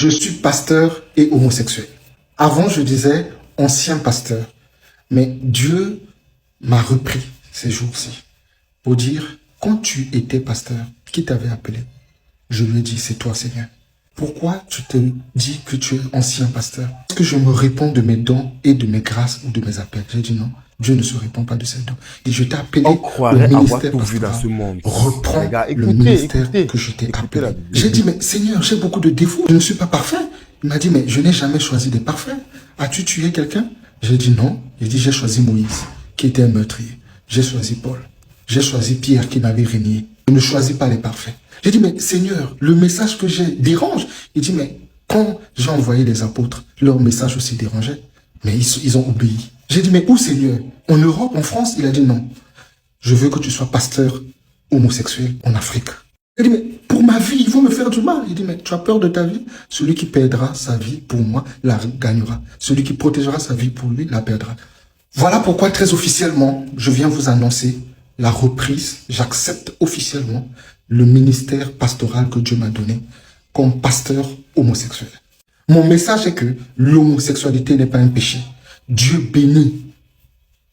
Je suis pasteur et homosexuel. Avant, je disais ancien pasteur. Mais Dieu m'a repris ces jours-ci pour dire, quand tu étais pasteur, qui t'avait appelé? Je lui ai dit, c'est toi, Seigneur. Pourquoi tu te dis que tu es ancien pasteur? Est-ce que je me réponds de mes dons et de mes grâces ou de mes appels? J'ai dit non, Dieu ne se répond pas de ses dons. Et je t'ai appelé On au croirait avoir tout vu dans ce monde. Reprends Les gars, le écoutez, ministère que je t'ai appelé. J'ai dit, mais Seigneur, j'ai beaucoup de défauts, je ne suis pas parfait. Il m'a dit, mais je n'ai jamais choisi des parfaits. As-tu tué quelqu'un? J'ai dit non. Il dit, j'ai choisi Moïse, qui était un meurtrier. J'ai choisi Paul. J'ai choisi Pierre, qui m'avait régné. Je ne choisis pas les parfaits. J'ai dit, mais Seigneur, le message que j'ai dérange. Il dit, mais quand j'ai envoyé les apôtres, leur message aussi dérangeait. Mais ils ont obéi. J'ai dit, mais où, Seigneur? En Europe, en France? Il a dit non. Je veux que tu sois pasteur homosexuel en Afrique. Il dit, mais pour ma vie, ils vont me faire du mal. Il dit, mais tu as peur de ta vie? Celui qui perdra sa vie pour moi, la gagnera. Celui qui protégera sa vie pour lui, la perdra. Voilà pourquoi, très officiellement, je viens vous annoncer la reprise. J'accepte officiellement le ministère pastoral que Dieu m'a donné comme pasteur homosexuel. Mon message est que l'homosexualité n'est pas un péché. Dieu bénit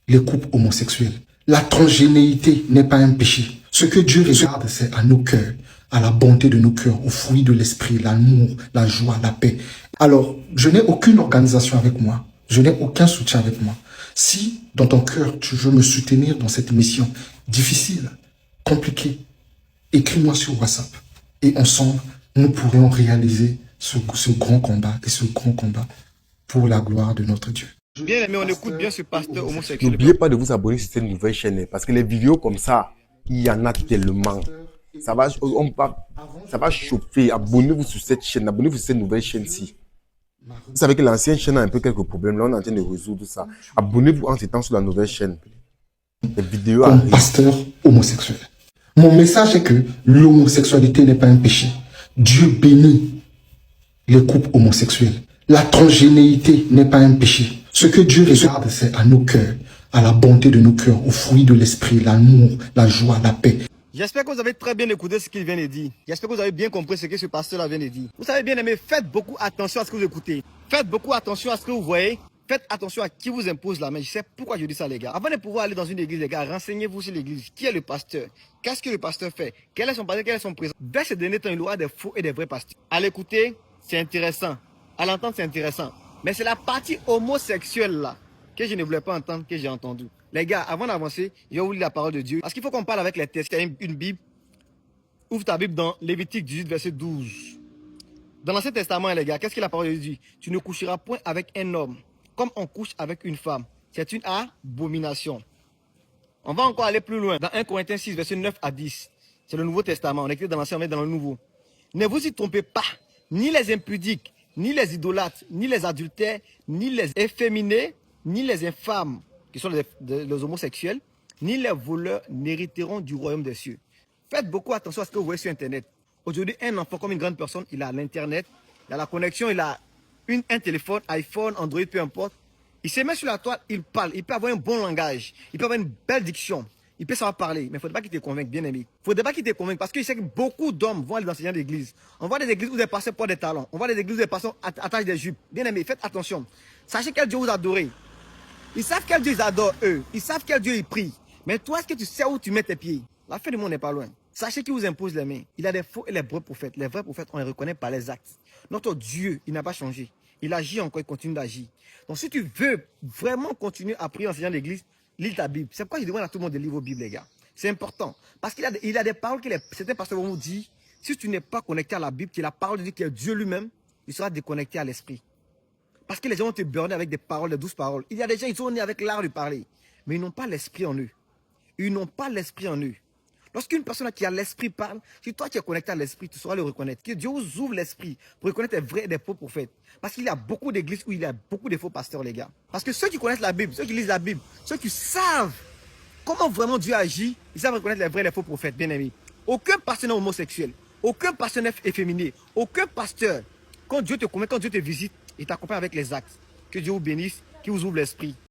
les couples homosexuels. La transgénéité n'est pas un péché. Ce que Dieu regarde, c'est à nos cœurs, à la bonté de nos cœurs, aux fruits de l'esprit, l'amour, la joie, la paix. Alors, je n'ai aucune organisation avec moi. Je n'ai aucun soutien avec moi. Si, dans ton cœur, tu veux me soutenir dans cette mission difficile, compliquée, écris-moi sur WhatsApp. Et ensemble, nous pourrions réaliser ce grand combat et ce grand combat pour la gloire de notre Dieu. Bien aimé, on écoute bien ce pasteur homosexuel. N'oubliez pas de vous abonner sur cette nouvelle chaîne parce que les vidéos comme ça, il y en a tellement. Ça va chauffer. Abonnez-vous sur cette chaîne, abonnez-vous sur cette nouvelle chaîne-ci. Vous savez que l'ancienne chaîne a un peu quelques problèmes. Là, on est en train de résoudre ça. Abonnez-vous en étant sur la nouvelle chaîne. Les vidéos comme pasteur homosexuel. Mon message est que l'homosexualité n'est pas un péché. Dieu bénit les couples homosexuels. La transgénéité n'est pas un péché. Ce que Dieu regarde, c'est à nos cœurs, à la bonté de nos cœurs, aux fruits de l'esprit, l'amour, la joie, la paix. J'espère que vous avez très bien écouté ce qu'il vient de dire. J'espère que vous avez bien compris ce que ce pasteur-là vient de dire. Vous savez bien aimé, faites beaucoup attention à ce que vous écoutez. Faites beaucoup attention à ce que vous voyez. Faites attention à qui vous impose la main. Je sais pourquoi je dis ça, les gars. Avant de pouvoir aller dans une église, les gars, renseignez-vous sur l'église. Qui est le pasteur? Qu'est-ce que le pasteur fait? Quel est son pasteur? Quel est son présent? Dès ces derniers temps, il y aura des faux et des vrais pasteurs. À l'écouter, c'est intéressant. À l'entendre, c'est intéressant. Mais c'est la partie homosexuelle là que je ne voulais pas entendre, que j'ai entendu. Les gars, avant d'avancer, je vais vous lire la parole de Dieu. Parce qu'il faut qu'on parle avec les textes. Il y a une Bible. Ouvre ta Bible dans Lévitique 18, verset 12. Dans l'Ancien Testament, les gars, qu'est-ce que la parole de Dieu dit? Tu ne coucheras point avec un homme comme on couche avec une femme. C'est une abomination. On va encore aller plus loin. Dans 1 Corinthiens 6, verset 9 à 10. C'est le Nouveau Testament. On écrit dans l'Ancien, on met dans le Nouveau. Ne vous y trompez pas. Ni les impudiques, ni les idolâtres, ni les adultères, ni les efféminés, ni les infâmes, qui sont les homosexuels, ni les voleurs n'hériteront du royaume des cieux. Faites beaucoup attention à ce que vous voyez sur Internet. Aujourd'hui, un enfant comme une grande personne, il a l'Internet, il a la connexion, il a un téléphone, iPhone, Android, peu importe. Il se met sur la toile, il parle, il peut avoir un bon langage, il peut avoir une belle diction, il peut savoir parler, mais il ne faudrait pas qu'il te convainque, bien aimé. Il ne faudrait pas qu'il te convainque parce qu'il sait que beaucoup d'hommes vont aller dans ce genre d'église. On voit des églises où des pasteurs portent des talons, on voit des églises où des pasteurs attachent des jupes. Bien aimé, faites attention. Sachez quel Dieu vous adorez. Ils savent quel Dieu ils adorent, eux. Ils savent quel Dieu ils prient. Mais toi, est-ce que tu sais où tu mets tes pieds? La fin du monde n'est pas loin. Sachez qui vous impose les mains. Il y a des faux et les vrais prophètes. Les vrais prophètes, on les reconnaît par les actes. Notre Dieu, il n'a pas changé. Il agit encore, il continue d'agir. Donc si tu veux vraiment continuer à prier en enseignant l'église, lis ta Bible. C'est pourquoi je demande à tout le monde de lire vos Bibles, les gars. C'est important. Parce qu'il y a des paroles que certains pasteurs vont vous dire. Si tu n'es pas connecté à la Bible, qui est la parole de Dieu, qui est Dieu lui-même, il sera déconnecté à l'esprit. Parce que les gens vont te burner avec des paroles, des douces paroles. Il y a des gens, ils sont nés avec l'art de parler. Mais ils n'ont pas l'esprit en eux. Ils n'ont pas l'esprit en eux. Lorsqu'une personne qui a l'esprit parle, si toi qui es connecté à l'esprit, tu sauras le reconnaître. Que Dieu vous ouvre l'esprit pour reconnaître les vrais et les faux prophètes. Parce qu'il y a beaucoup d'églises où il y a beaucoup de faux pasteurs, les gars. Parce que ceux qui connaissent la Bible, ceux qui lisent la Bible, ceux qui savent comment vraiment Dieu agit, ils savent reconnaître les vrais et les faux prophètes, bien aimés. Aucun pasteur n'est homosexuel, aucun pasteur n'est efféminé, aucun pasteur, quand Dieu te convainc, quand Dieu te visite, il t'accompagne avec les actes. Que Dieu vous bénisse, qu'il vous ouvre l'esprit.